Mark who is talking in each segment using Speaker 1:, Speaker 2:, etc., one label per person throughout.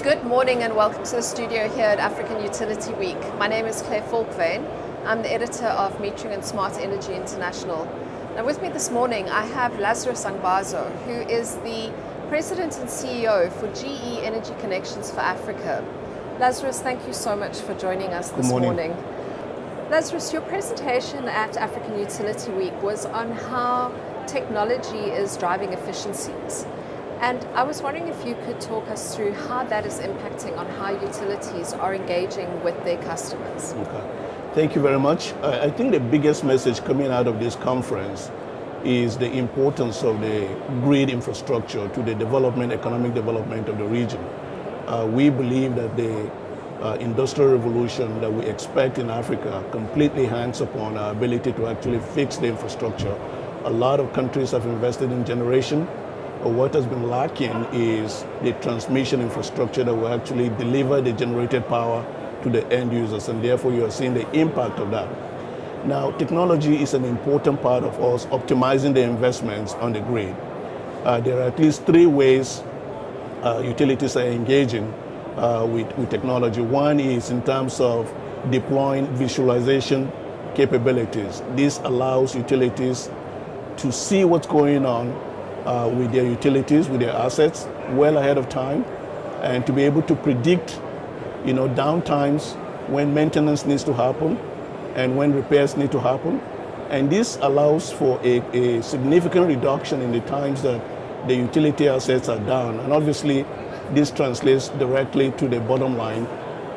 Speaker 1: Good morning and welcome to the studio here at African Utility Week. My name is Claire Falkveen. I'm the editor of Metering and Smart Energy International. Now with me this morning I have Lazarus Angbazo, who is the President and CEO for GE Energy Connections for Africa. Lazarus, thank you so much for joining us this morning. Lazarus, your presentation at African Utility Week was on how technology is driving efficiencies. And I was wondering if you could talk us through how that is impacting on how utilities are engaging with their customers.
Speaker 2: Okay. Thank you very much. I think the biggest message coming out of this conference is the importance of the grid infrastructure to the economic development of the region. We believe that the industrial revolution that we expect in Africa completely hangs upon our ability to actually fix the infrastructure. A lot of countries have invested in generation. What has been lacking is the transmission infrastructure that will actually deliver the generated power to the end users, and therefore you are seeing the impact of that. Now, technology is an important part of us optimizing the investments on the grid. There are at least three ways utilities are engaging with technology. One is in terms of deploying visualization capabilities. This allows utilities to see what's going on with their utilities, with their assets, well ahead of time, and to be able to predict, downtimes when maintenance needs to happen and when repairs need to happen. And this allows for a significant reduction in the times that the utility assets are down. And obviously, this translates directly to the bottom line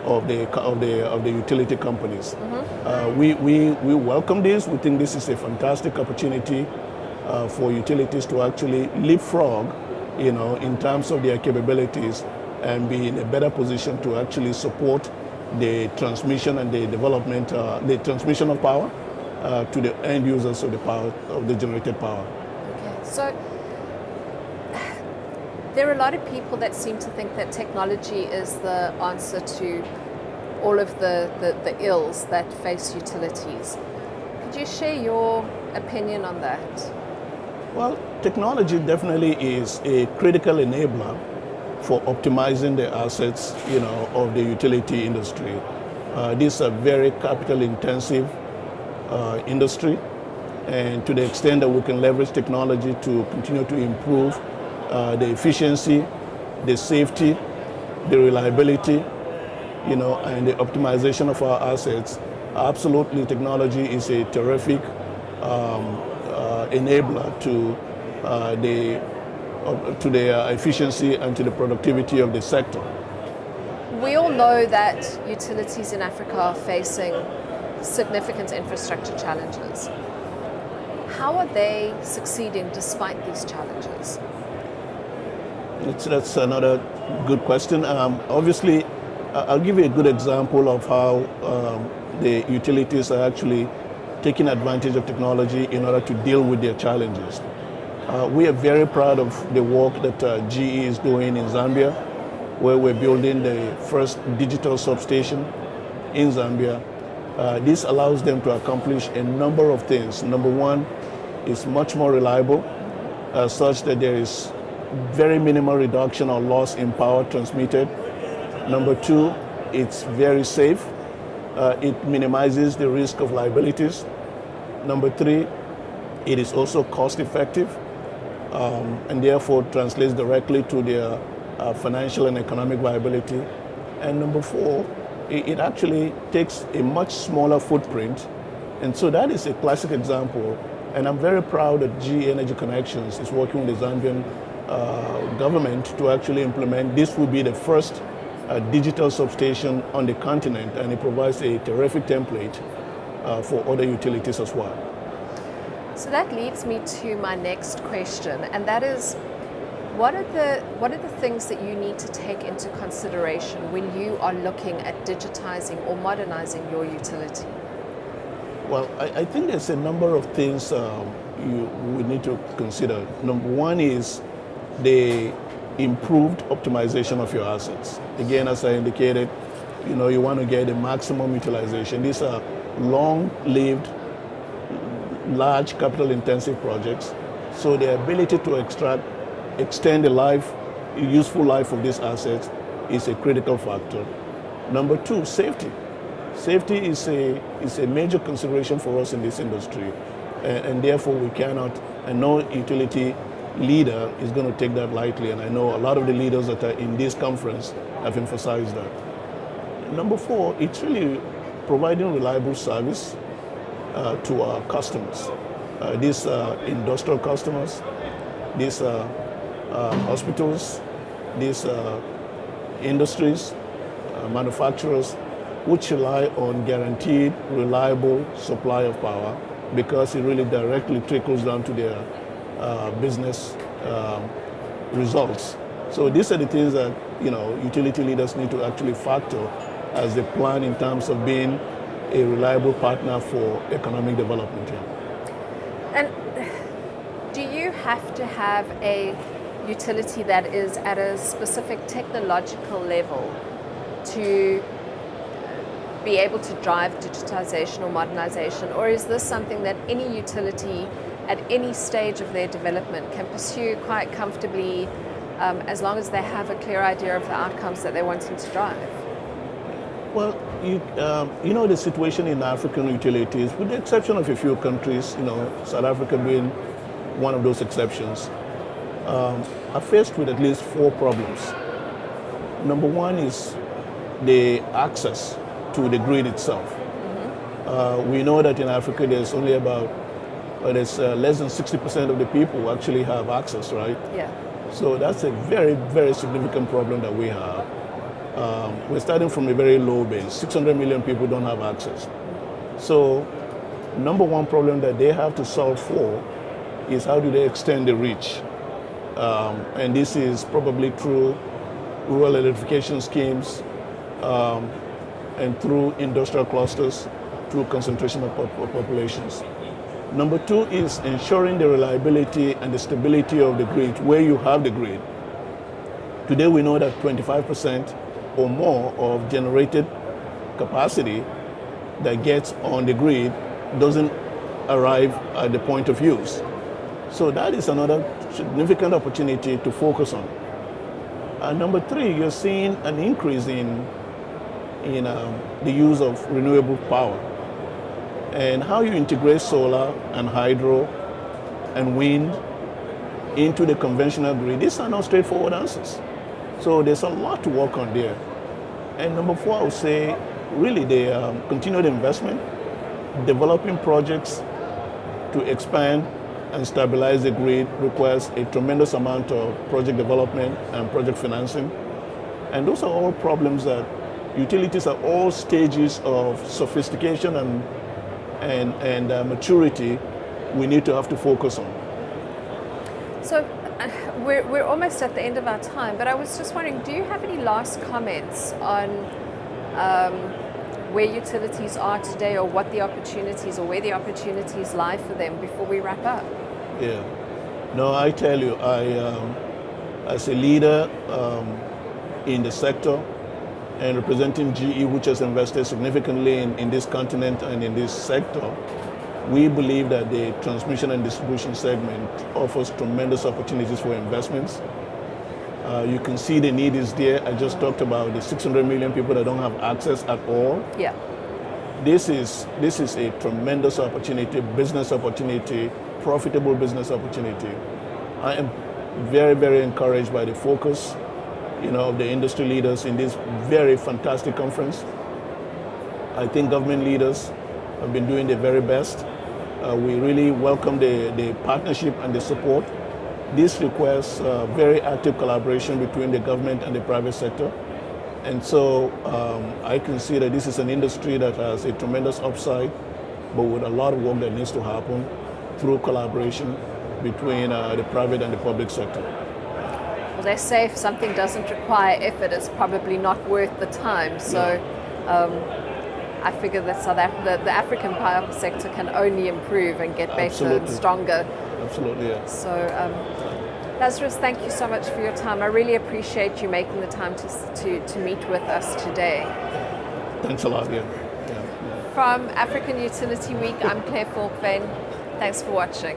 Speaker 2: of the utility companies. Mm-hmm. We welcome this. We think this is a fantastic opportunity for utilities to actually leapfrog, in terms of their capabilities and be in a better position to actually support the transmission and the development, the transmission of power to the end users of the generated power.
Speaker 1: Okay, so there are a lot of people that seem to think that technology is the answer to all of the ills that face utilities. Could you share your opinion on that?
Speaker 2: Well, technology definitely is a critical enabler for optimizing the assets, of the utility industry. This is a very capital-intensive industry, and to the extent that we can leverage technology to continue to improve the efficiency, the safety, the reliability, and the optimization of our assets, absolutely, technology is a terrific enabler to the efficiency and to the productivity of the sector.
Speaker 1: We all know that utilities in Africa are facing significant infrastructure challenges. How are they succeeding despite these challenges?
Speaker 2: That's another good question. Obviously, I'll give you a good example of how the utilities are actually taking advantage of technology in order to deal with their challenges. We are very proud of the work that GE is doing in Zambia, where we're building the first digital substation in Zambia. This allows them to accomplish a number of things. Number one, it's much more reliable, such that there is very minimal reduction or loss in power transmitted. Number two, it's very safe. It minimizes the risk of liabilities. Number three, it is also cost effective, and therefore translates directly to their financial and economic viability. And number four, it actually takes a much smaller footprint. And so that is a classic example. And I'm very proud that GE Energy Connections is working with the Zambian government to actually implement. This will be the first digital substation on the continent, and it provides a terrific template for other utilities as well.
Speaker 1: So that leads me to my next question, and that is, what are the things that you need to take into consideration when you are looking at digitizing or modernizing your utility?
Speaker 2: Well, I think there's a number of things you would need to consider. Number one is the improved optimization of your assets. Again, as I indicated, you want to get the maximum utilization. These are long-lived, large capital-intensive projects. So the ability to extend the useful life of these assets is a critical factor. Number two, safety. Safety is a major consideration for us in this industry, and therefore we cannot, and no utility leader is going to take that lightly, and I know a lot of the leaders that are in this conference have emphasized that. Number four, it's really providing reliable service to our customers. These industrial customers, these hospitals, these industries, manufacturers, which rely on guaranteed, reliable supply of power because it really directly trickles down to their business results. So these are the things that utility leaders need to actually factor as they plan in terms of being a reliable partner for economic development here.
Speaker 1: And do you have to have a utility that is at a specific technological level to be able to drive digitization or modernization, or is this something that any utility at any stage of their development can pursue quite comfortably as long as they have a clear idea of the outcomes that they're wanting to drive?
Speaker 2: Well, the situation in African utilities, with the exception of a few countries, South Africa being one of those exceptions, are faced with at least four problems. Number one is the access to the grid itself. Mm-hmm. We know that in Africa there's only less than 60% of the people who actually have access, right?
Speaker 1: Yeah.
Speaker 2: So that's a very, very significant problem that we have. We're starting from a very low base. 600 million people don't have access. So number one problem that they have to solve for is how do they extend the reach? And this is probably through rural electrification schemes and through industrial clusters, through concentration of populations. Number two is ensuring the reliability and the stability of the grid where you have the grid. Today we know that 25% or more of generated capacity that gets on the grid doesn't arrive at the point of use. So that is another significant opportunity to focus on. And number three, you're seeing an increase in the use of renewable power. And how you integrate solar and hydro and wind into the conventional grid, these are not straightforward answers. So there's a lot to work on there. And number four, I would say, really the continued investment, developing projects to expand and stabilize the grid requires a tremendous amount of project development and project financing. And those are all problems that utilities at all stages of sophistication and maturity we need to have to focus on.
Speaker 1: So we're almost at the end of our time, but I was just wondering, do you have any last comments on where utilities are today, or what the opportunities, or where the opportunities lie for them before we wrap up?
Speaker 2: Yeah. No, I tell you, as a leader in the sector and representing GE, which has invested significantly in this continent and in this sector, we believe that the transmission and distribution segment offers tremendous opportunities for investments. You can see the need is there. I just talked about the 600 million people that don't have access at all.
Speaker 1: Yeah.
Speaker 2: This is a tremendous opportunity, business opportunity, profitable business opportunity. I am very, very encouraged by the focus, of the industry leaders in this very fantastic conference. I think government leaders have been doing their very best. We really welcome the partnership and the support. This requires very active collaboration between the government and the private sector. And so I can see that this is an industry that has a tremendous upside, but with a lot of work that needs to happen through collaboration between the private and the public sector.
Speaker 1: Well, they say if something doesn't require effort, it's probably not worth the time. So I figure that the African power sector can only improve and get better and stronger.
Speaker 2: Absolutely, yeah.
Speaker 1: So, Lazarus, thank you so much for your time. I really appreciate you making the time to meet with us today.
Speaker 2: Thanks a lot, yeah.
Speaker 1: From African Utility Week, I'm Claire Falkvane. Thanks for watching.